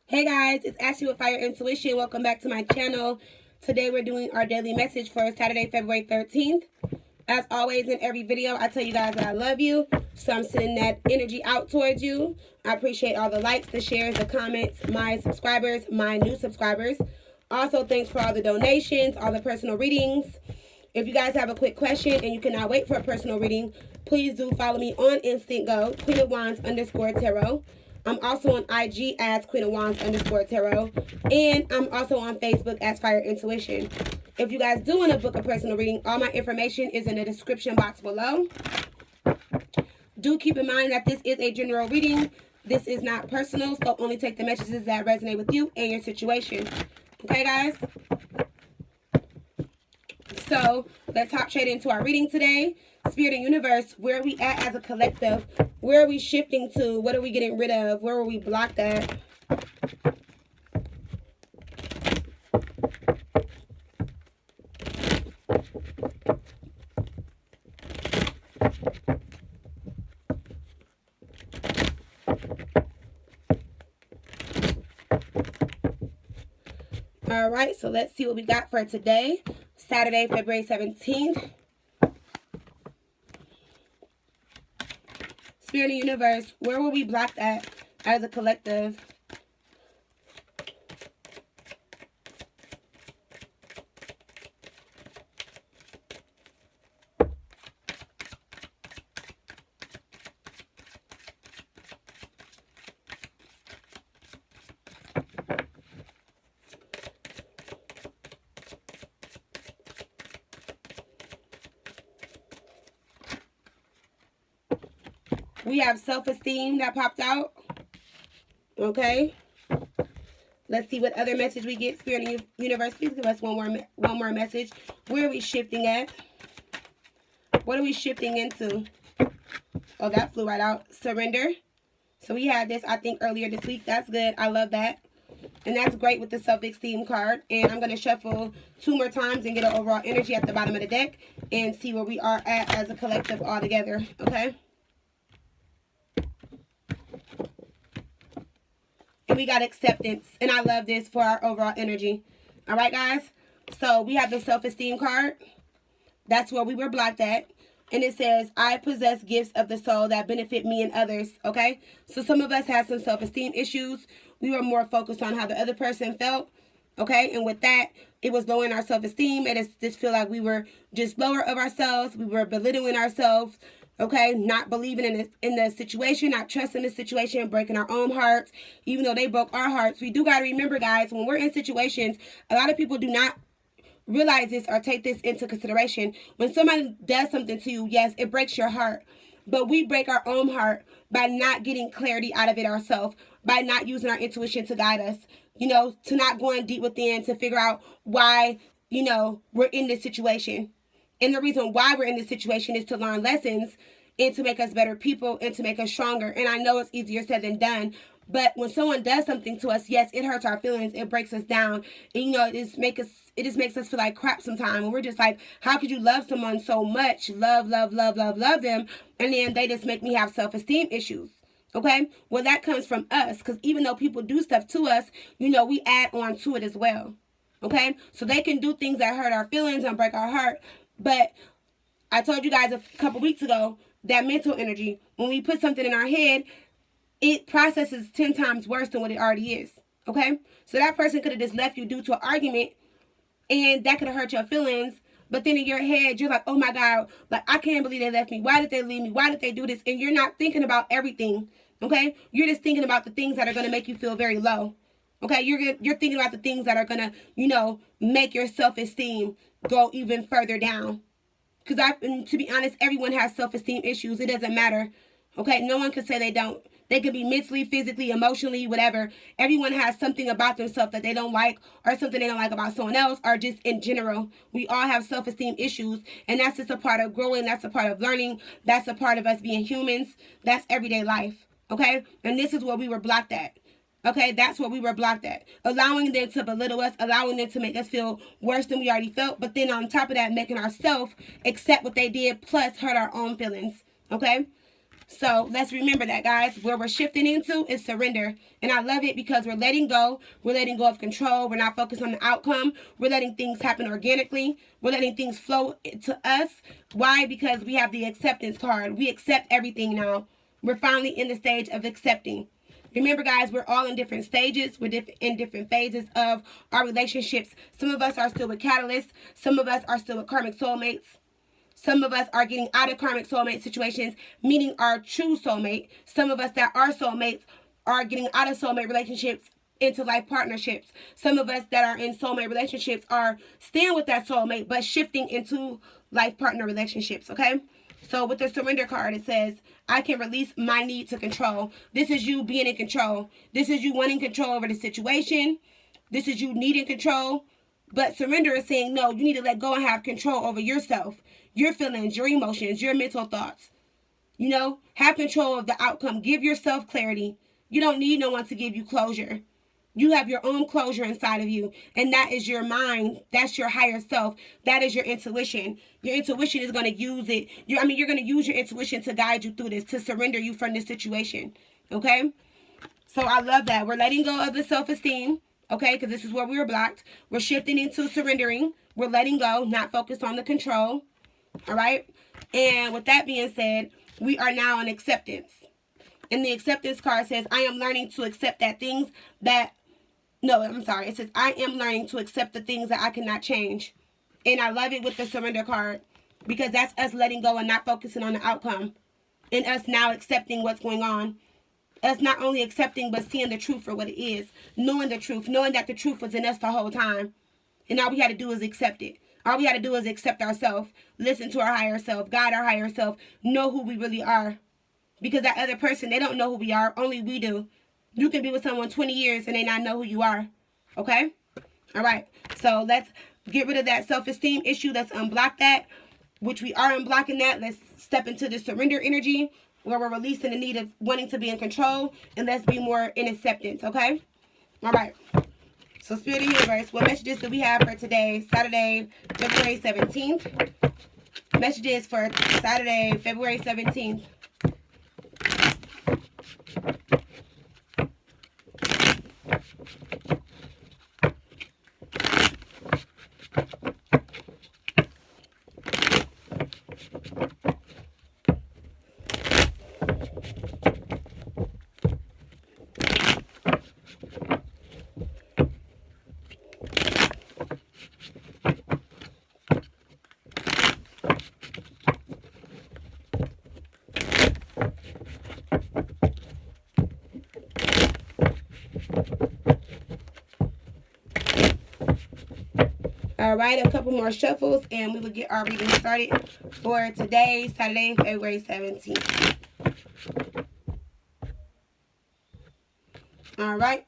Hey guys, it's Ashley with Fire Intuition. Welcome back to my channel. Today we're doing our daily message for Saturday, February 13th. As always, in every video, I tell you guys that I love you. So I'm sending that energy out towards you. I appreciate all the likes, the shares, the comments, my subscribers, my new subscribers. Also, thanks for all the donations, all the personal readings. If you guys have a quick question and you cannot wait for a personal reading, please do follow me on Instant Go, Queen of Wands _Tarot. I'm also on IG as Queen of Wands _Tarot. And I'm also on Facebook as Fire Intuition. If you guys do want to book a personal reading, all my information is in the description box below. Do keep in mind that this is a general reading. This is not personal, so only take the messages that resonate with you and your situation. Okay, guys? So let's hop straight into our reading today. Spirit and universe, where are we at as a collective? Where are we shifting to? What are we getting rid of? Where are we blocked at? All right, so let's see what we got for today, Saturday, February 17th. Spirit and universe, where were we blocked at as a collective? We have self-esteem that popped out. Okay. Let's see what other message we get. Spirit and universe, please give us one more message. Where are we shifting at? What are we shifting into? Oh, that flew right out. Surrender. So we had this, I think, earlier this week. That's good. I love that. And that's great with the self-esteem card. And I'm going to shuffle 2 more times and get an overall energy at the bottom of the deck and see where we are at as a collective all together. Okay. And we got acceptance. And I love this for our overall energy. All right, guys. So we have the self-esteem card. That's where we were blocked at. And it says, I possess gifts of the soul that benefit me and others. Okay. So some of us had some self-esteem issues. We were more focused on how the other person felt. Okay. And with that, it was lowering our self-esteem. And it just feel like we were just lower of ourselves. We were belittling ourselves. Okay, not believing in the situation, not trusting the situation, breaking our own hearts, even though they broke our hearts. We do got to remember, guys, when we're in situations, a lot of people do not realize this or take this into consideration. When somebody does something to you, yes, it breaks your heart. But we break our own heart by not getting clarity out of it ourselves, by not using our intuition to guide us, you know, to not going deep within to figure out why, you know, we're in this situation. And the reason why we're in this situation is to learn lessons and to make us better people and to make us stronger. And I know it's easier said than done. But when someone does something to us, yes, it hurts our feelings. It breaks us down. And, you know, it just makes us feel like crap sometimes. And we're just like, how could you love someone so much? Love them. And then they just make me have self-esteem issues. Okay? Well, that comes from us. Because even though people do stuff to us, you know, we add on to it as well. Okay? So they can do things that hurt our feelings and break our heart. But I told you guys a couple weeks ago that mental energy, when we put something in our head, it processes 10 times worse than what it already is. Okay? So that person could have just left you due to an argument, and that could have hurt your feelings. But then in your head, you're like, oh my God, like, I can't believe they left me. Why did they leave me? Why did they do this? And you're not thinking about everything. Okay? You're just thinking about the things that are going to make you feel very low. Okay? You're thinking about the things that are going to, you know, make your self-esteem go even further down. Because to be honest, everyone has self-esteem issues. It doesn't matter. Okay? No one can say they don't. They could be mentally, physically, emotionally, whatever. Everyone has something about themselves that they don't like, or something they don't like about someone else, or just in general. We all have self-esteem issues, and that's just a part of growing. That's a part of learning. That's a part of us being humans. That's everyday life. Okay? And this is where we were blocked at. Okay, that's what we were blocked at. Allowing them to belittle us, allowing them to make us feel worse than we already felt, but then on top of that, making ourselves accept what they did, plus hurt our own feelings. Okay? So let's remember that, guys. Where we're shifting into is surrender. And I love it because we're letting go. We're letting go of control. We're not focused on the outcome. We're letting things happen organically. We're letting things flow to us. Why? Because we have the acceptance card. We accept everything now. We're finally in the stage of accepting. Remember, guys, we're all in different stages. We're in different phases of our relationships. Some of us are still with catalysts. Some of us are still with karmic soulmates. Some of us are getting out of karmic soulmate situations, meeting our true soulmate. Some of us that are soulmates are getting out of soulmate relationships into life partnerships. Some of us that are in soulmate relationships are staying with that soulmate, but shifting into life partner relationships, okay? So with the surrender card, it says, I can release my need to control. This is you being in control. This is you wanting control over the situation. This is you needing control. But surrender is saying, no, you need to let go and have control over yourself, your feelings, your emotions, your mental thoughts. You know, have control of the outcome. Give yourself clarity. You don't need no one to give you closure. You have your own closure inside of you, and that is your mind. That's your higher self. That is your intuition. Your intuition is going to use it. You're going to use your intuition to guide you through this, to surrender you from this situation, okay? So I love that. We're letting go of the self-esteem, okay, because this is where we were blocked. We're shifting into surrendering. We're letting go, not focused on the control, all right? And with that being said, we are now in acceptance. And the acceptance card says, I am learning to accept that things that, no, I'm sorry. It says, I am learning to accept the things that I cannot change. And I love it with the surrender card because that's us letting go and not focusing on the outcome. And us now accepting what's going on. Us not only accepting, but seeing the truth for what it is. Knowing the truth. Knowing that the truth was in us the whole time. And all we had to do is accept it. All we had to do is accept ourselves. Listen to our higher self. Guide our higher self. Know who we really are. Because that other person, they don't know who we are. Only we do. You can be with someone 20 years and they not know who you are. Okay? All right. So let's get rid of that self-esteem issue. Let's unblock that, which we are unblocking that. Let's step into the surrender energy where we're releasing the need of wanting to be in control. And let's be more in acceptance. Okay? All right. So Spirit of Universe, what messages do we have for today, Saturday, February 17th? Messages for Saturday, February 17th. All right, a couple more shuffles, and we will get our reading started for today, Saturday, February 17th. All right.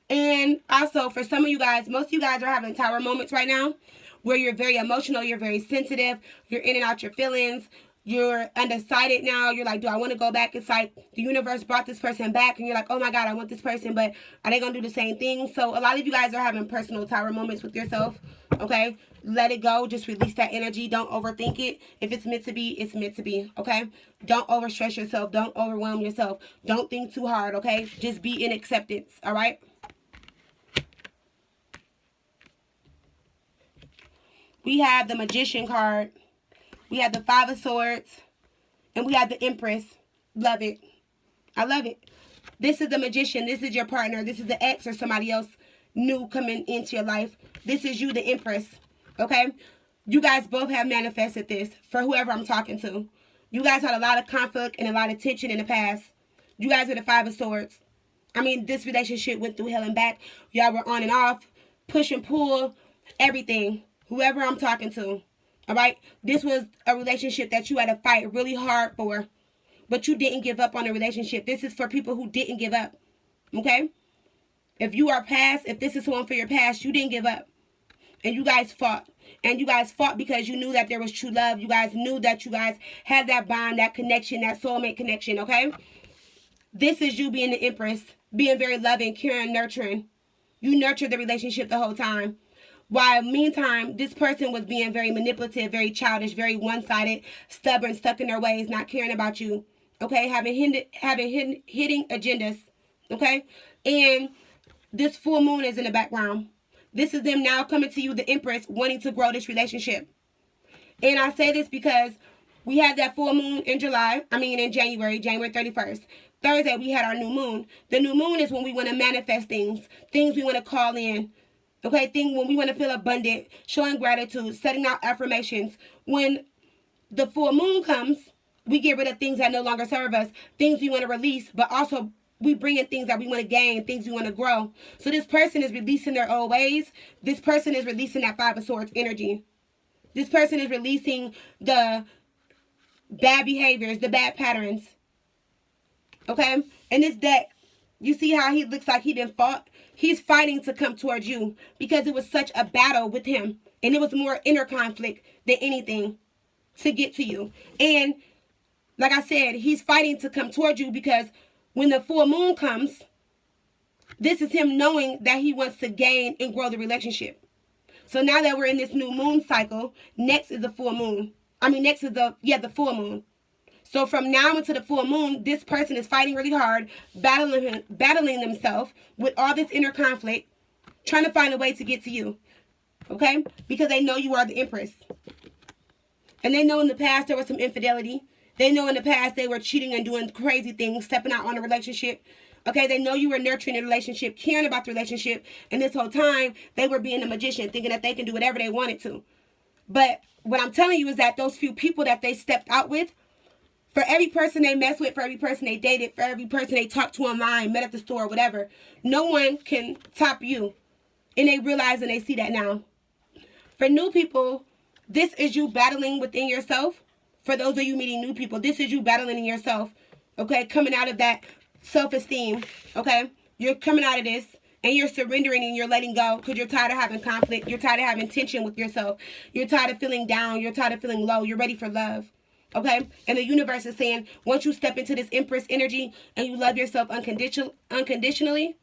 And also, for some of you guys, most of you guys are having tower moments right now where you're very emotional, you're very sensitive, you're in and out your feelings. You're undecided now. You're like, do I want to go back? It's like the universe brought this person back and you're like, oh my God, I want this person, but are they going to do the same thing? So a lot of you guys are having personal tower moments with yourself, okay? Let it go. Just release that energy. Don't overthink it. If it's meant to be, it's meant to be, okay? Don't overstress yourself. Don't overwhelm yourself. Don't think too hard, okay? Just be in acceptance, all right? We have the Magician card. We have the Five of Swords. And we have the Empress. Love it. I love it. This is the Magician. This is your partner. This is the ex or somebody else new coming into your life. This is you, the Empress. Okay? You guys both have manifested this for whoever I'm talking to. You guys had a lot of conflict and a lot of tension in the past. You guys are the Five of Swords. I mean, this relationship went through hell and back. Y'all were on and off, push and pull, everything. Whoever I'm talking to. All right, this was a relationship that you had to fight really hard for, but you didn't give up on the relationship. This is for people who didn't give up, okay? If you are past, if this is one for your past, you didn't give up, and you guys fought. And you guys fought because you knew that there was true love. You guys knew that you guys had that bond, that connection, that soulmate connection, okay? This is you being the Empress, being very loving, caring, nurturing. You nurtured the relationship the whole time. While meantime, this person was being very manipulative, very childish, very one-sided, stubborn, stuck in their ways, not caring about you. Okay, having hidden agendas. Okay, and this full moon is in the background. This is them now coming to you, the Empress, wanting to grow this relationship. And I say this because we had that full moon in January 31st. Thursday, we had our new moon. The new moon is when we want to manifest things we want to call in. Okay, when we want to feel abundant, showing gratitude, setting out affirmations. When the full moon comes, we get rid of things that no longer serve us, things we want to release, but also we bring in things that we want to gain, things we want to grow. So this person is releasing their old ways. This person is releasing that Five of Swords energy. This person is releasing the bad behaviors, the bad patterns. Okay? And this deck, you see how he looks like he didn't fought? He's fighting to come towards you because it was such a battle with him. And it was more inner conflict than anything to get to you. And like I said, he's fighting to come towards you because when the full moon comes, this is him knowing that he wants to gain and grow the relationship. So now that we're in this new moon cycle, next is the full moon. Next is the full moon. So from now until the full moon, this person is fighting really hard, battling themselves with all this inner conflict, trying to find a way to get to you. Okay? Because they know you are the Empress. And they know in the past there was some infidelity. They know in the past they were cheating and doing crazy things, stepping out on a relationship. Okay, they know you were nurturing the relationship, caring about the relationship. And this whole time, they were being a magician, thinking that they can do whatever they wanted to. But what I'm telling you is that those few people that they stepped out with, for every person they messed with, for every person they dated, for every person they talked to online, met at the store, whatever, no one can top you. And they realize and they see that now. For new people, this is you battling within yourself. For those of you meeting new people, this is you battling in yourself. Okay, coming out of that self-esteem. Okay, you're coming out of this and you're surrendering and you're letting go because you're tired of having conflict. You're tired of having tension with yourself. You're tired of feeling down. You're tired of feeling low. You're ready for love. Okay, and the universe is saying once you step into this Empress energy and you love yourself unconditionally,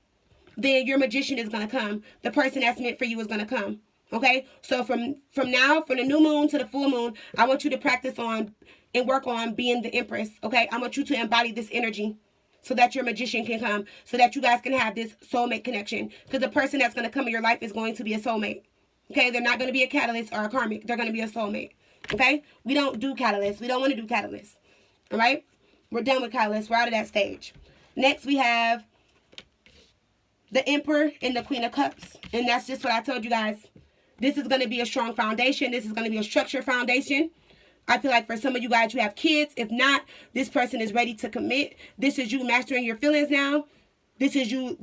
then your magician is going to come. The person that's meant for you is going to come. Okay, so from now, from the new moon to the full moon, I want you to practice on and work on being the Empress. Okay, I want you to embody this energy so that your magician can come, so that you guys can have this soulmate connection. Because the person that's going to come in your life is going to be a soulmate. Okay, they're not going to be a catalyst or a karmic. They're going to be a soulmate. Okay, we don't do catalysts. We don't want to do catalysts. All right, we're done with catalysts. We're out of that stage. Next, we have the Emperor and the Queen of Cups. And that's just what I told you guys. This is going to be a strong foundation. This is going to be a structured foundation. I feel like for some of you guys, you have kids. If not, this person is ready to commit. This is you mastering your feelings now. This is you,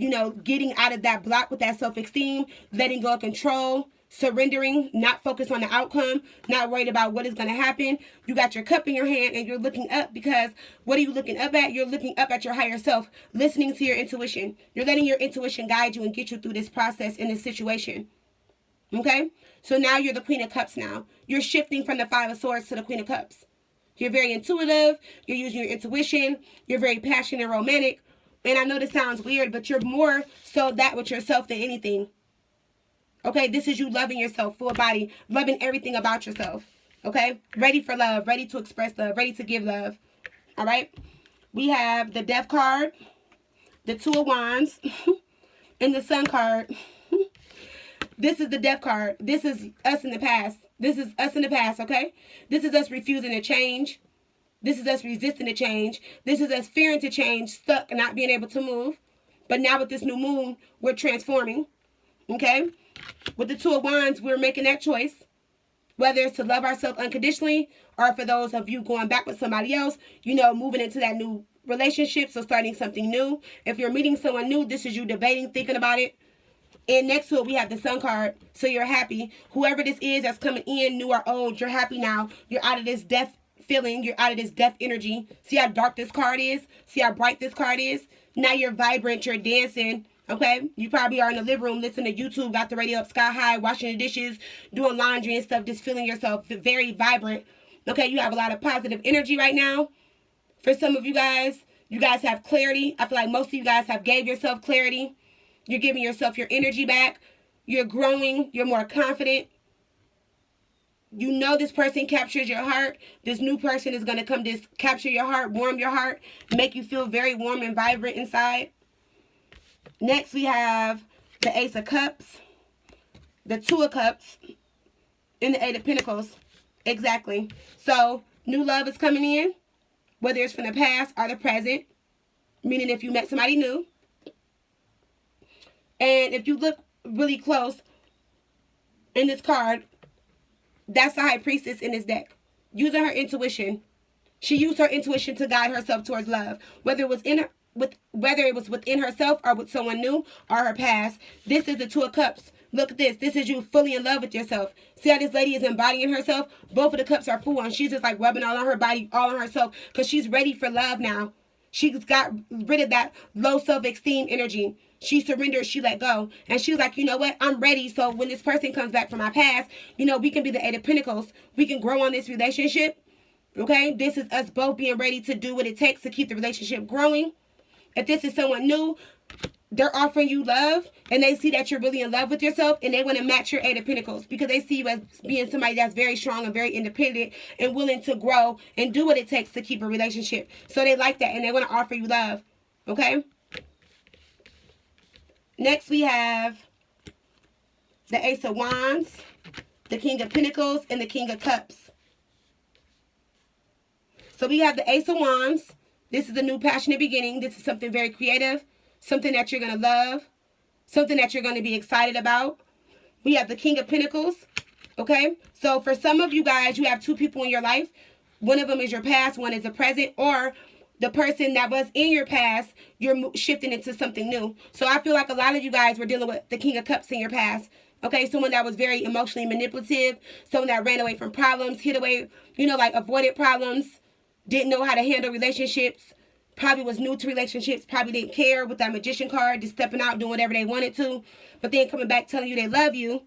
getting out of that block with that self-esteem, letting go of control, surrendering, not focused on the outcome, not worried about what is going to happen. You got your cup in your hand and you're looking up because what are you looking up at? You're looking up at your higher self, listening to your intuition. You're letting your intuition guide you and get you through this process in this situation. Okay? So now you're the Queen of Cups now. You're shifting from the Five of Swords to the Queen of Cups. You're very intuitive. You're using your intuition. You're very passionate and romantic. And I know this sounds weird, but you're more so that with yourself than anything. Okay? This is you loving yourself, full body, loving everything about yourself. Okay? Ready for love, ready to express love, ready to give love. All right? We have the Death card, the Two of Wands, and the Sun card. This is the Death card. This is us in the past. This is us in the past, okay? This is us refusing to change. This is us resisting to change. This is us fearing to change, stuck and not being able to move. But now with this new moon, we're transforming, okay? With the Two of Wands, we're making that choice. Whether it's to love ourselves unconditionally or for those of you going back with somebody else, moving into that new relationship, so starting something new. If you're meeting someone new, this is you debating, thinking about it. And next to it, we have the Sun card. So you're happy. Whoever this is that's coming in, new or old, you're happy now. You're out of this death feeling. You're out of this death energy. See how dark this card is? See how bright this card is? Now you're vibrant. You're dancing. Okay? You probably are in the living room listening to YouTube, got the radio up sky high, washing the dishes, doing laundry and stuff, just feeling yourself very vibrant. Okay? You have a lot of positive energy right now. For some of you guys have clarity. I feel like most of you guys have gave yourself clarity. You're giving yourself your energy back. You're growing. You're more confident. You know this person captures your heart. This new person is going to come to capture your heart, warm your heart, make you feel very warm and vibrant inside. Next, we have the Ace of Cups, the Two of Cups, and the Eight of Pentacles. Exactly. So, new love is coming in, whether it's from the past or the present, meaning if you met somebody new. And if you look really close in this card, that's the High Priestess in this deck. Using her intuition. She used her intuition to guide herself towards love. Whether it was within herself or with someone new or her past. This is the Two of Cups. Look at this. This is you fully in love with yourself. See how this lady is embodying herself? Both of the cups are full and she's just like rubbing all on her body, all on herself, because she's ready for love now. She's got rid of that low self-esteem energy. She surrendered, she let go. And she was like, you know what? I'm ready. So when this person comes back from my past, you know, we can be the Eight of Pentacles. We can grow on this relationship. Okay? This is us both being ready to do what it takes to keep the relationship growing. If this is someone new, they're offering you love, and they see that you're really in love with yourself, and they want to match your Eight of Pentacles because they see you as being somebody that's very strong and very independent and willing to grow and do what it takes to keep a relationship. So they like that, and they want to offer you love. Okay? Next, we have the Ace of Wands, the King of Pentacles, and the King of Cups. So we have the Ace of Wands. This is a new passionate beginning. This is something very creative, something that you're going to love, something that you're going to be excited about. We have the King of Pentacles, okay? So for some of you guys, you have two people in your life. One of them is your past, one is the present, or the person that was in your past, you're shifting into something new. So I feel like a lot of you guys were dealing with the King of Cups in your past. Okay, someone that was very emotionally manipulative, someone that ran away from problems, hid away, you know, like avoided problems, didn't know how to handle relationships, probably was new to relationships, probably didn't care with that Magician card, just stepping out, doing whatever they wanted to, but then coming back telling you they love you.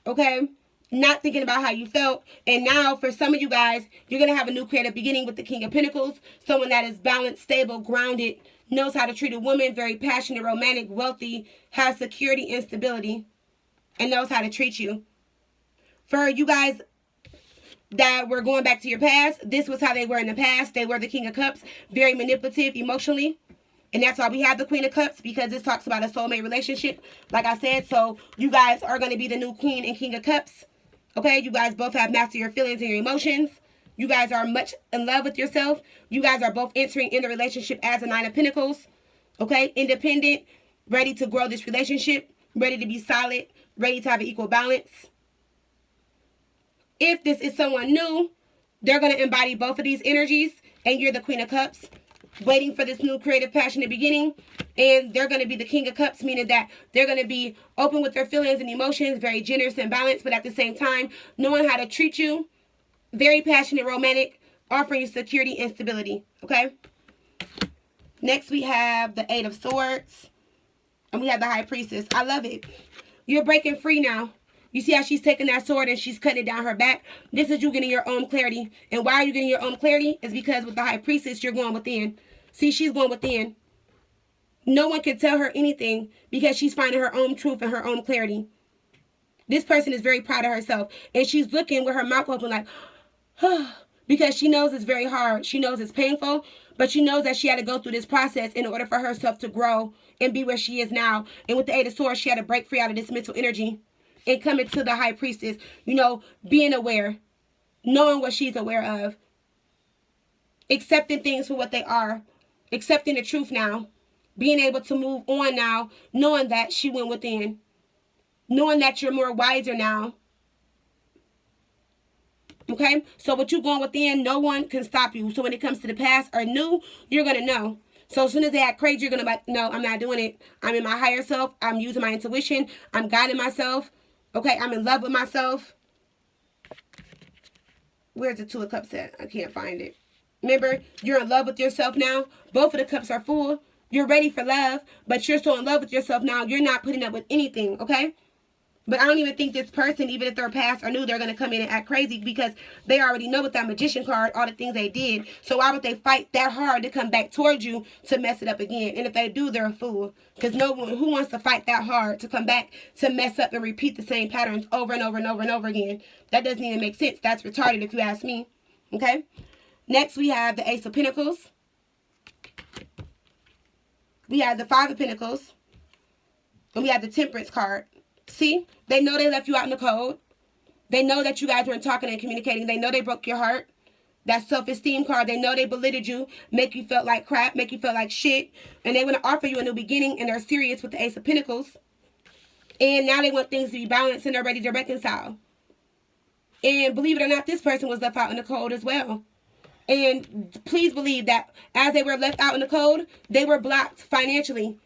Okay? Not thinking about how you felt. And now, for some of you guys, you're going to have a new creative beginning with the King of Pentacles. Someone that is balanced, stable, grounded, knows how to treat a woman, very passionate, romantic, wealthy, has security and stability, and knows how to treat you. For you guys that were going back to your past, this was how they were in the past. They were the King of Cups, very manipulative emotionally. And that's why we have the Queen of Cups, because this talks about a soulmate relationship, like I said. So you guys are going to be the new Queen and King of Cups. Okay, you guys both have mastered your feelings and your emotions. You guys are much in love with yourself. You guys are both entering in the relationship as a Nine of Pentacles. Okay, independent, ready to grow this relationship, ready to be solid, ready to have an equal balance. If this is someone new, they're going to embody both of these energies, and you're the Queen of Cups, waiting for this new creative, passionate beginning. And they're going to be the King of Cups, meaning that they're going to be open with their feelings and emotions, very generous and balanced, but at the same time, knowing how to treat you, very passionate, romantic, offering you security and stability. Okay? Next, we have the Eight of Swords, and we have the High Priestess. I love it. You're breaking free now. You see how she's taking that sword and she's cutting it down her back? This is you getting your own clarity. And why are you getting your own clarity? Is because with the High Priestess, you're going within. See, she's going within. No one can tell her anything because she's finding her own truth and her own clarity. This person is very proud of herself. And she's looking with her mouth open like, because she knows it's very hard. She knows it's painful. But she knows that she had to go through this process in order for herself to grow and be where she is now. And with the Eight of Swords, she had to break free out of this mental energy and come into the High Priestess, you know, being aware, knowing what she's aware of, accepting things for what they are, accepting the truth now, being able to move on now, knowing that she went within, knowing that you're more wiser now. Okay? So what you're going within, no one can stop you. So when it comes to the past or new, you're going to know. So as soon as they act crazy, you're going to be like, no, I'm not doing it. I'm in my higher self. I'm using my intuition. I'm guiding myself. Okay, I'm in love with myself. Where's the Two of Cups at? I can't find it. Remember, you're in love with yourself now. Both of the cups are full. You're ready for love, but you're so in love with yourself now, you're not putting up with anything, okay? But I don't even think this person, even if they're past or new, they're going to come in and act crazy because they already know with that Magician card all the things they did. So why would they fight that hard to come back towards you to mess it up again? And if they do, they're a fool. Because no one who wants to fight that hard to come back to mess up and repeat the same patterns over and over and over and over again. That doesn't even make sense. That's retarded if you ask me. Okay? Next, we have the Ace of Pentacles. We have the Five of Pentacles. And we have the Temperance card. See, they know they left you out in the cold. They know that you guys weren't talking and communicating. They know they broke your heart. That self-esteem card, they know they belittled you, make you feel like crap, make you feel like shit. And they want to offer you a new beginning, and they're serious with the Ace of Pentacles. And now they want things to be balanced, and they're ready to reconcile. And believe it or not, this person was left out in the cold as well. And please believe that as they were left out in the cold, they were blocked financially.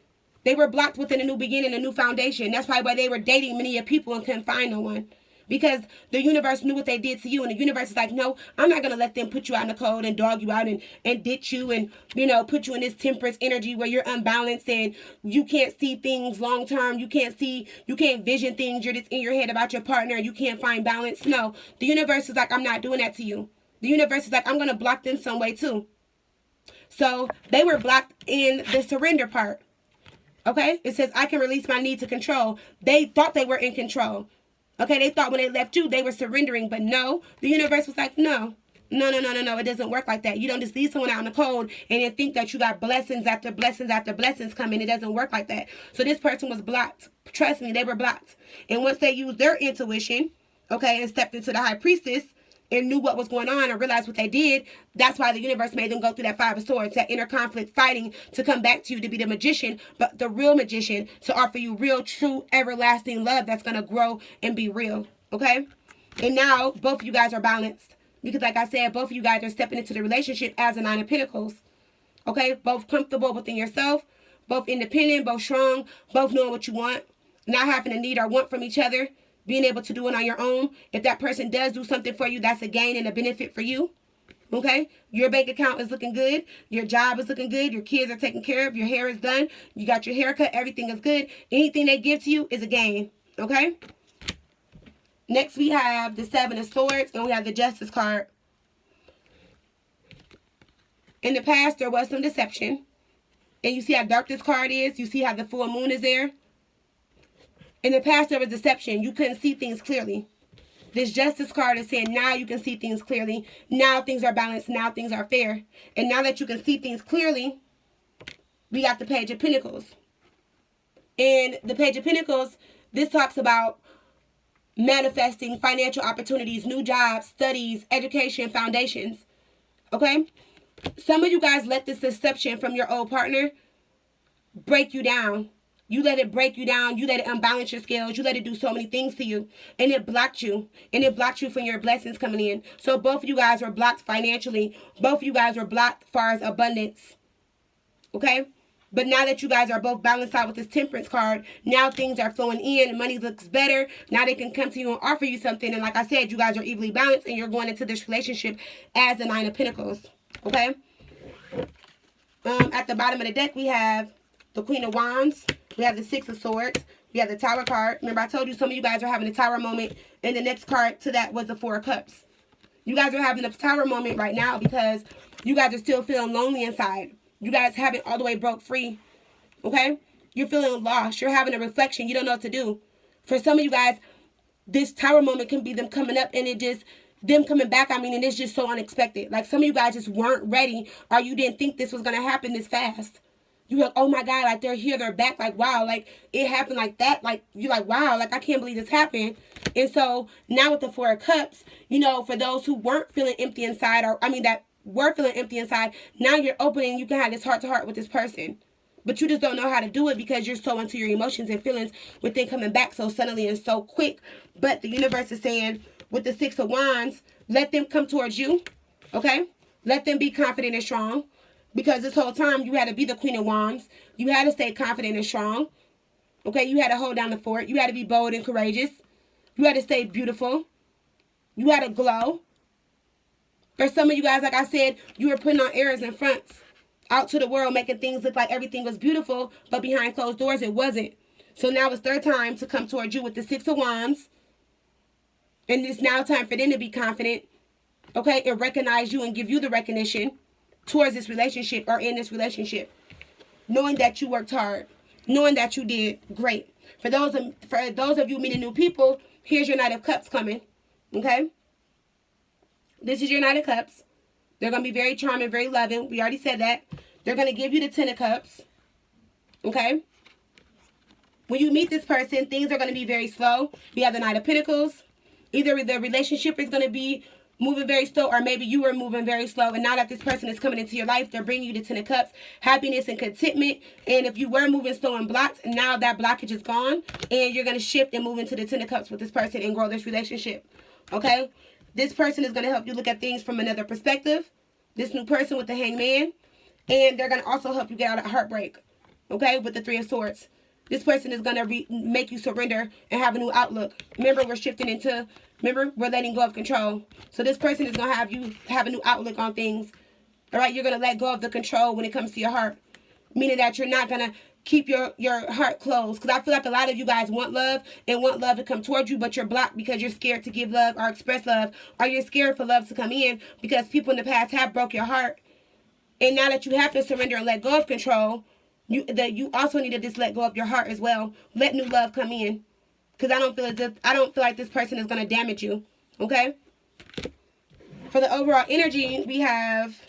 They were blocked within a new beginning, a new foundation. That's probably why they were dating many people and couldn't find no one. Because the universe knew what they did to you. And the universe is like, no, I'm not going to let them put you out in the cold and dog you out and ditch you and, you know, put you in this temperance energy where you're unbalanced and you can't see things long term. You can't vision things. You're just in your head about your partner and you can't find balance. No, the universe is like, I'm not doing that to you. The universe is like, I'm going to block them some way too. So they were blocked in the surrender part. Okay, it says, I can release my need to control. They thought they were in control. Okay, they thought when they left you, they were surrendering. But no, the universe was like, no. It doesn't work like that. You don't just leave someone out in the cold and then think that you got blessings after blessings after blessings coming. It doesn't work like that. So this person was blocked. Trust me, they were blocked. And once they used their intuition, okay, and stepped into the High Priestess, and knew what was going on and realized what they did, that's why the universe made them go through that Five of Swords, that inner conflict, fighting to come back to you to be the magician, but the real magician, to offer you real, true, everlasting love that's going to grow and be real, okay? And now, both of you guys are balanced. Because like I said, both of you guys are stepping into the relationship as a Nine of Pentacles, okay? Both comfortable within yourself, both independent, both strong, both knowing what you want, not having a need or want from each other, being able to do it on your own. If that person does do something for you, that's a gain and a benefit for you. Okay? Your bank account is looking good. Your job is looking good. Your kids are taken care of. Your hair is done. You got your haircut. Everything is good. Anything they give to you is a gain. Okay? Next, we have the Seven of Swords, and we have the Justice card. In the past, there was some deception. And you see how dark this card is? You see how the full moon is there? In the past, there was deception. You couldn't see things clearly. This Justice card is saying now you can see things clearly. Now things are balanced. Now things are fair. And now that you can see things clearly, we got the Page of Pentacles. And the Page of Pentacles, this talks about manifesting financial opportunities, new jobs, studies, education, foundations. Okay? Some of you guys let this deception from your old partner break you down. You let it break you down. You let it unbalance your scales. You let it do so many things to you. And it blocked you. And it blocked you from your blessings coming in. So both of you guys were blocked financially. Both of you guys were blocked as far as abundance. Okay? But now that you guys are both balanced out with this Temperance card, now things are flowing in. Money looks better. Now they can come to you and offer you something. And like I said, you guys are evenly balanced. And you're going into this relationship as the Nine of Pentacles. Okay? At the bottom of the deck, we have the Queen of Wands. We have the Six of Swords. We have the Tower card. Remember, I told you some of you guys are having a Tower moment. And the next card to that was the Four of Cups. You guys are having a Tower moment right now because you guys are still feeling lonely inside. You guys haven't all the way broke free. Okay? You're feeling lost. You're having a reflection. You don't know what to do. For some of you guys, this Tower moment can be them coming up and it just, them coming back, I mean, and it's just so unexpected. Like some of you guys just weren't ready or you didn't think this was going to happen this fast. You're like, oh my God, like they're here, they're back, like wow, like it happened like that, like you're like, wow, like I can't believe this happened. And so now with the Four of Cups, you know, for those who weren't feeling empty inside, or I mean that were feeling empty inside, now you're opening, you can have this heart-to-heart with this person. But you just don't know how to do it because you're so into your emotions and feelings with them coming back so suddenly and so quick. But the universe is saying, with the Six of Wands, let them come towards you, okay? Let them be confident and strong. Because this whole time, you had to be the Queen of Wands. You had to stay confident and strong. Okay, you had to hold down the fort. You had to be bold and courageous. You had to stay beautiful. You had to glow. For some of you guys, like I said, you were putting on airs and fronts out to the world, making things look like everything was beautiful, but behind closed doors, it wasn't. So now it's their time to come towards you with the Six of Wands. And it's now time for them to be confident, okay, and recognize you and give you the recognition towards this relationship or in this relationship. Knowing that you worked hard. Knowing that you did great. For those of you meeting new people, here's your Knight of Cups coming, okay? This is your Knight of Cups. They're going to be very charming, very loving. We already said that. They're going to give you the Ten of Cups, okay? When you meet this person, things are going to be very slow. We have the Knight of Pentacles. Either the relationship is going to be moving very slow, or maybe you were moving very slow, and now that this person is coming into your life, they're bringing you the Ten of Cups, happiness and contentment. And if you were moving slow and blocked, now that blockage is gone, and you're going to shift and move into the Ten of Cups with this person and grow this relationship, okay? This person is going to help you look at things from another perspective, this new person with the Hangman, and they're going to also help you get out of heartbreak, okay, with the Three of Swords. This person is going to make you surrender and have a new outlook. Remember, we're shifting into, remember, we're letting go of control. So this person is going to have you have a new outlook on things. All right, you're going to let go of the control when it comes to your heart. Meaning that you're not going to keep your heart closed. Because I feel like a lot of you guys want love and want love to come towards you, but you're blocked because you're scared to give love or express love. Or you're scared for love to come in because people in the past have broke your heart. And now that you have to surrender and let go of control, you also need to just let go of your heart as well. Let new love come in, because I don't feel like this person is going to damage you. Okay. For the overall energy, we have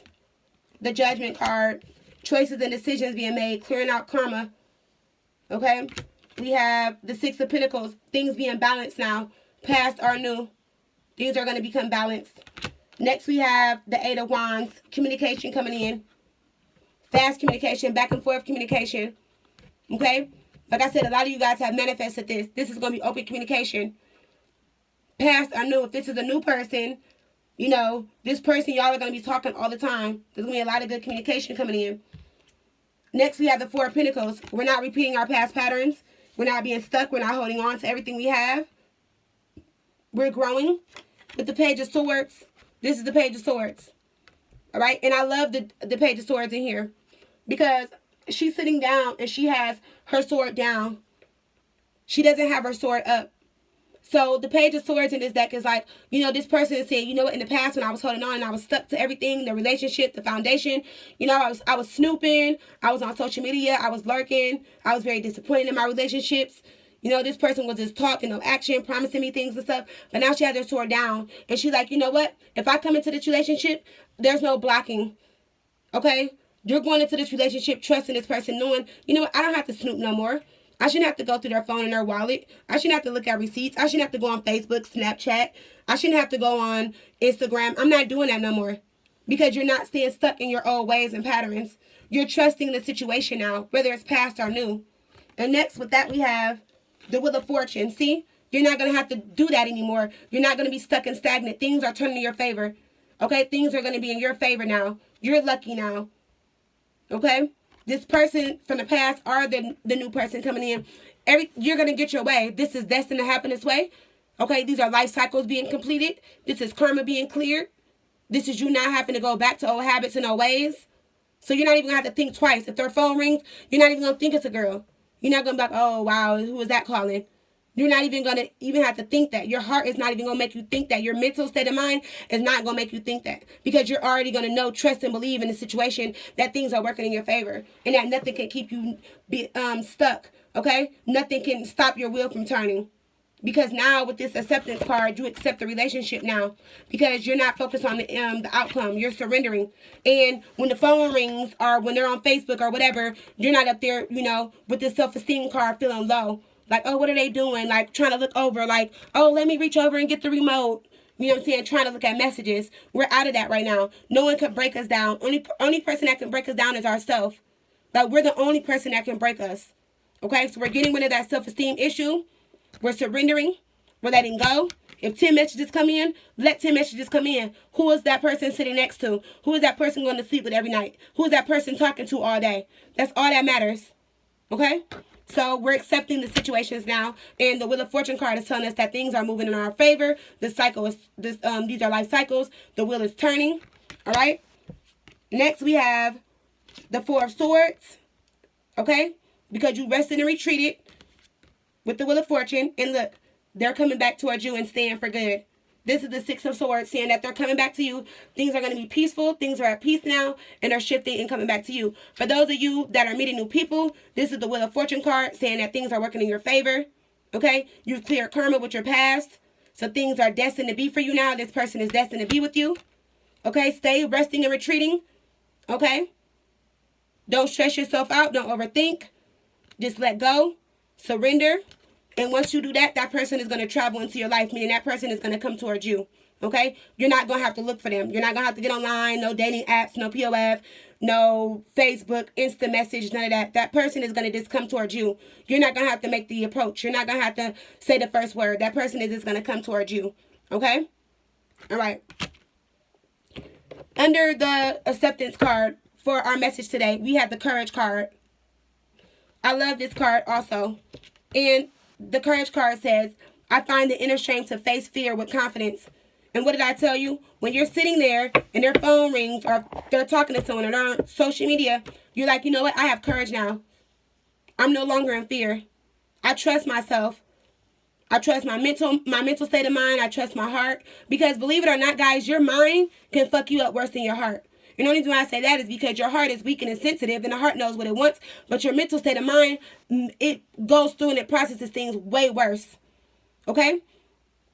the Judgment card, choices and decisions being made, clearing out karma. Okay. We have the Six of Pentacles, things being balanced now, past or new. Things are going to become balanced. Next, we have the Eight of Wands, communication coming in. Fast communication, back and forth communication. Okay? Like I said, a lot of you guys have manifested this. This is going to be open communication. Past or new. If this is a new person, you know, this person, y'all are going to be talking all the time. There's going to be a lot of good communication coming in. Next, we have the Four of Pentacles. We're not repeating our past patterns. We're not being stuck. We're not holding on to everything we have. We're growing. With the Page of Swords, this is the Page of Swords. All right? And I love the Page of Swords in here, because she's sitting down and she has her sword down. She doesn't have her sword up. So the Page of Swords in this deck is like, you know, this person is saying, you know what, in the past when I was holding on and I was stuck to everything, the relationship, the foundation, you know, I was snooping, I was on social media, I was lurking, I was very disappointed in my relationships. You know, this person was just talking, no action, promising me things and stuff. But now she has her sword down. And she's like, you know what? If I come into this relationship, there's no blocking. Okay? You're going into this relationship trusting this person, knowing, you know what? I don't have to snoop no more. I shouldn't have to go through their phone and their wallet. I shouldn't have to look at receipts. I shouldn't have to go on Facebook, Snapchat. I shouldn't have to go on Instagram. I'm not doing that no more. Because you're not staying stuck in your old ways and patterns. You're trusting the situation now, whether it's past or new. And next, with that, we have the Wheel of Fortune. See? You're not going to have to do that anymore. You're not going to be stuck and stagnant. Things are turning in your favor. Okay? Things are going to be in your favor now. You're lucky now. Okay? This person from the past or the new person coming in, you're going to get your way. This is destined to happen this way. Okay? These are life cycles being completed. This is karma being cleared. This is you not having to go back to old habits and old ways. So you're not even going to have to think twice. If their phone rings, you're not even going to think it's a girl. You're not going to be like, oh, wow, who is that calling? You're not even going to even have to think that. Your heart is not even going to make you think that. Your mental state of mind is not going to make you think that. Because you're already going to know, trust, and believe in the situation that things are working in your favor. And that nothing can keep you stuck. Okay? Nothing can stop your wheel from turning. Because now with this acceptance card, you accept the relationship now. Because you're not focused on the outcome. You're surrendering. And when the phone rings or when they're on Facebook or whatever, you're not up there, you know, with this self-esteem card feeling low. Like, oh, what are they doing? Like, trying to look over. Like, oh, let me reach over and get the remote. You know what I'm saying? Trying to look at messages. We're out of that right now. No one can break us down. Only person that can break us down is ourselves. Like, we're the only person that can break us. Okay? So we're getting rid of that self-esteem issue. We're surrendering. We're letting go. If 10 messages come in, let 10 messages come in. Who is that person sitting next to? Who is that person going to sleep with every night? Who is that person talking to all day? That's all that matters. Okay? So we're accepting the situations now. And the Wheel of Fortune card is telling us that things are moving in our favor. The cycle is, these are life cycles. The wheel is turning. All right? Next, we have the Four of Swords. Okay? Because you rested and retreated. with the Wheel of Fortune. And look, they're coming back towards you and staying for good. This is the Six of Swords, saying that they're coming back to you. Things are going to be peaceful. Things are at peace now, and they're shifting and coming back to you. For those of you that are meeting new people, this is the Wheel of Fortune card, saying that things are working in your favor. Okay? You've cleared karma with your past. So things are destined to be for you now. This person is destined to be with you. Okay? Stay resting and retreating. Okay? Don't stress yourself out. Don't overthink. Just let go. Surrender. And once you do that, that person is going to travel into your life, meaning that person is going to come towards you, okay? You're not going to have to look for them. You're not going to have to get online, no dating apps, no POF, no Facebook, Insta message, none of that. That person is going to just come towards you. You're not going to have to make the approach. You're not going to have to say the first word. That person is just going to come towards you, okay? All right. Under the acceptance card for our message today, we have the courage card. I love this card also. And the courage card says, I find the inner strength to face fear with confidence. And what did I tell you? When you're sitting there and their phone rings or they're talking to someone or they're on social media, you're like, you know what? I have courage now. I'm no longer in fear. I trust myself. I trust my mental state of mind. I trust my heart. Because believe it or not, guys, your mind can fuck you up worse than your heart. And the only reason why I say that is because your heart is weak and sensitive, and the heart knows what it wants. But your mental state of mind, it goes through and it processes things way worse. Okay?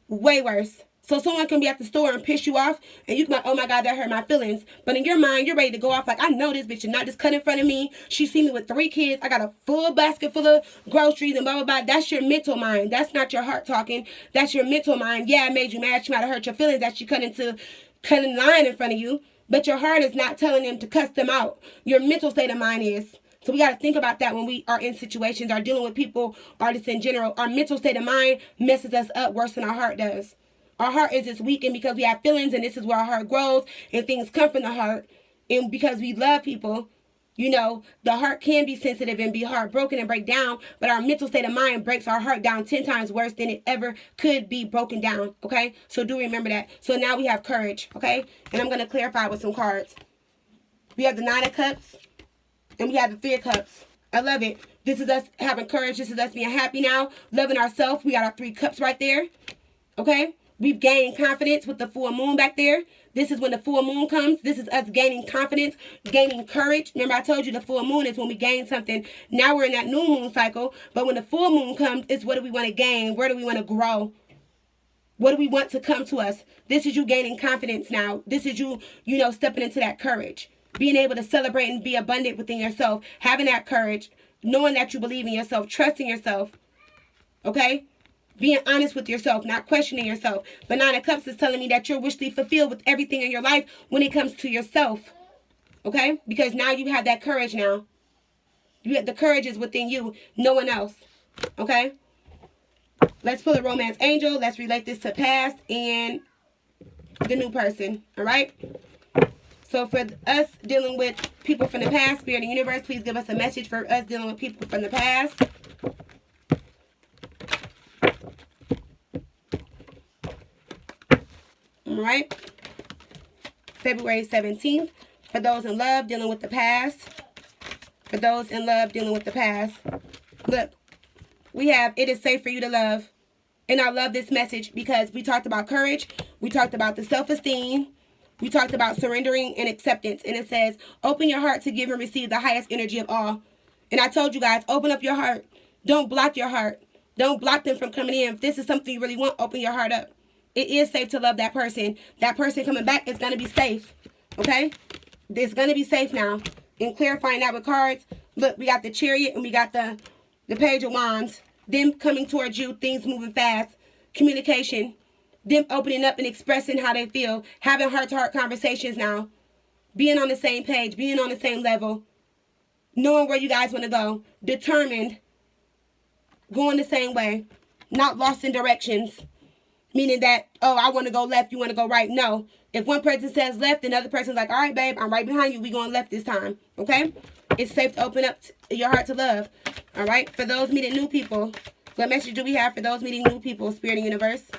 Way worse. So someone can be at the store and piss you off, and you can be like, oh my God, that hurt my feelings. But in your mind, you're ready to go off like, I know this bitch is not just cut in front of me. She see me with 3 kids. I got a full basket full of groceries and blah, blah, blah. That's your mental mind. That's not your heart talking. That's your mental mind. Yeah, it made you mad. She might have hurt your feelings that she cut in line in front of you. But your heart is not telling them to cuss them out. Your mental state of mind is. So we got to think about that when we are in situations or dealing with people or just in general. Our mental state of mind messes us up worse than our heart does. Our heart is just weak, and because we have feelings, and this is where our heart grows, and things come from the heart, and because we love people, you know, the heart can be sensitive and be heartbroken and break down, but our mental state of mind breaks our heart down 10 times worse than it ever could be broken down, okay? So do remember that. So now we have courage, okay? And I'm going to clarify with some cards. We have the 9 of Cups, and we have the 3 of Cups. I love it. This is us having courage. This is us being happy now, loving ourselves. We got our 3 cups right there, okay? We've gained confidence with the full moon back there. This is when the full moon comes. This is us gaining confidence, gaining courage. Remember, I told you the full moon is when we gain something. Now we're in that new moon cycle. But when the full moon comes, it's what do we want to gain? Where do we want to grow? What do we want to come to us? This is you gaining confidence now. This is you, stepping into that courage. Being able to celebrate and be abundant within yourself. Having that courage. Knowing that you believe in yourself. Trusting yourself. Okay? Being honest with yourself, not questioning yourself. But 9 of Cups is telling me that you're wishfully fulfilled with everything in your life when it comes to yourself. Okay? Because now you have that courage now. The courage is within you, no one else. Okay? Let's pull a romance angel. Let's relate this to past and the new person. All right? So for us dealing with people from the past, Spirit and Universe, please give us a message for us dealing with people from the past. All right, February 17th, for those in love dealing with the past. For those in love dealing with the past. Look, we have, it is safe for you to love. And I love this message because we talked about courage. We talked about the self-esteem. We talked about surrendering and acceptance. And it says, open your heart to give and receive the highest energy of all. And I told you guys, open up your heart. Don't block your heart. Don't block them from coming in. If this is something you really want, open your heart up. It is safe to love that person. That person coming back is going to be safe. Okay? It's going to be safe now. And clarifying that with cards. Look, we got the Chariot and we got the Page of Wands. Them coming towards you. Things moving fast. Communication. Them opening up and expressing how they feel. Having heart-to-heart conversations now. Being on the same page. Being on the same level. Knowing where you guys want to go. Determined. Going the same way. Not lost in directions. Meaning that, oh, I want to go left, you want to go right. No. If one person says left, another person's like, all right, babe, I'm right behind you. We going left this time. Okay? It's safe to open up your heart to love. All right? For those meeting new people, what message do we have for those meeting new people, Spirit and Universe?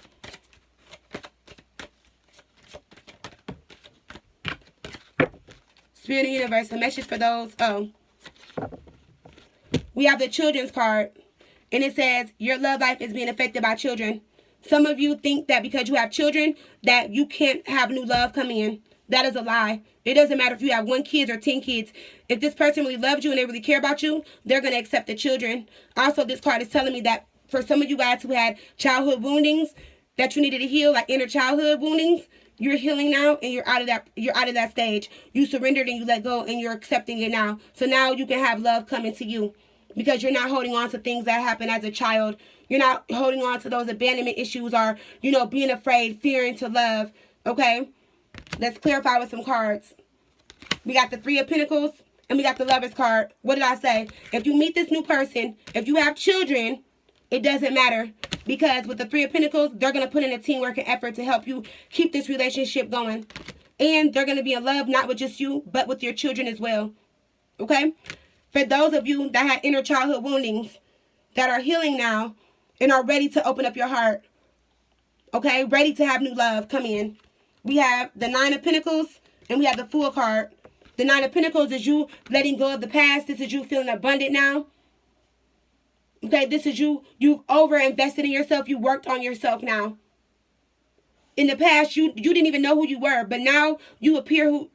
Spirit and Universe, a message for those. Oh. We have the Children's card. And it says, your love life is being affected by children. Some of you think that because you have children, that you can't have new love come in. That is a lie. It doesn't matter if you have 1 kid or 10 kids. If this person really loves you and they really care about you, they're going to accept the children. Also, this card is telling me that for some of you guys who had childhood woundings that you needed to heal, like inner childhood woundings, you're healing now and you're out of that stage. You surrendered and you let go and you're accepting it now. So now you can have love coming to you because you're not holding on to things that happened as a child. You're not holding on to those abandonment issues or, you know, being afraid, fearing to love. Okay? Let's clarify with some cards. We got the 3 of Pentacles and we got the Lovers card. What did I say? If you meet this new person, if you have children, it doesn't matter. Because with the 3 of Pentacles, they're going to put in a teamwork and effort to help you keep this relationship going. And they're going to be in love, not with just you, but with your children as well. Okay? For those of you that had inner childhood woundings that are healing now and are ready to open up your heart. Okay? Ready to have new love come in. We have the 9 of Pentacles and we have the Fool card. The 9 of Pentacles is you letting go of the past. This is you feeling abundant now. Okay, this is you. You've over-invested in yourself. You worked on yourself now. In the past, you didn't even know who you were. But now you appear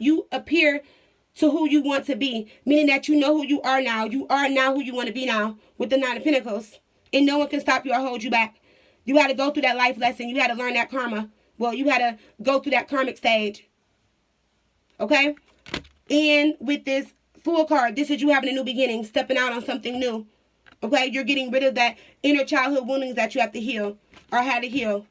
to who you want to be. Meaning that you know who you are now. You are now who you want to be now with the 9 of Pentacles. And no one can stop you or hold you back. You had to go through that life lesson. You had to learn that karma. Well, you had to go through that karmic stage. Okay? And with this Fool card, this is you having a new beginning. Stepping out on something new. Okay, you're getting rid of that inner childhood woundings that you have to heal or had to heal.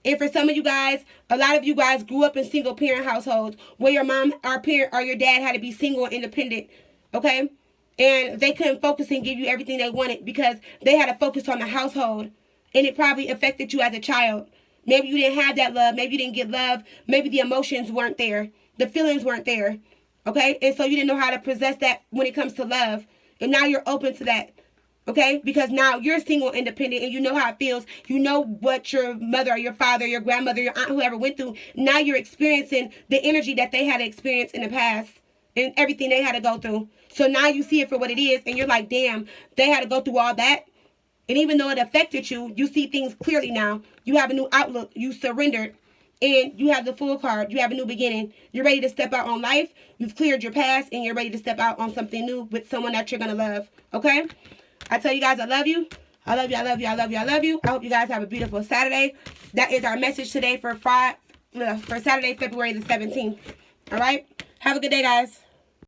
And for some of you guys, a lot of you guys grew up in single parent households where your mom or parent or your dad had to be single and independent. Okay, and they couldn't focus and give you everything they wanted because they had to focus on the household, and it probably affected you as a child. Maybe you didn't have that love. Maybe you didn't get love. Maybe the emotions weren't there. The feelings weren't there. Okay, and so you didn't know how to possess that when it comes to love. And now you're open to that, okay? Because now you're single, independent, and you know how it feels. You know what your mother or your father, your grandmother, your aunt, whoever went through. Now you're experiencing the energy that they had to experience in the past and everything they had to go through. So now you see it for what it is, and you're like, damn, they had to go through all that. And even though it affected you, you see things clearly now. You have a new outlook. You surrendered. And you have the Fool card. You have a new beginning. You're ready to step out on life. You've cleared your past. And you're ready to step out on something new with someone that you're going to love. Okay? I tell you guys I love you. I love you. I love you. I love you. I love you. I hope you guys have a beautiful Saturday. That is our message today for Saturday, February the 17th. All right? Have a good day, guys.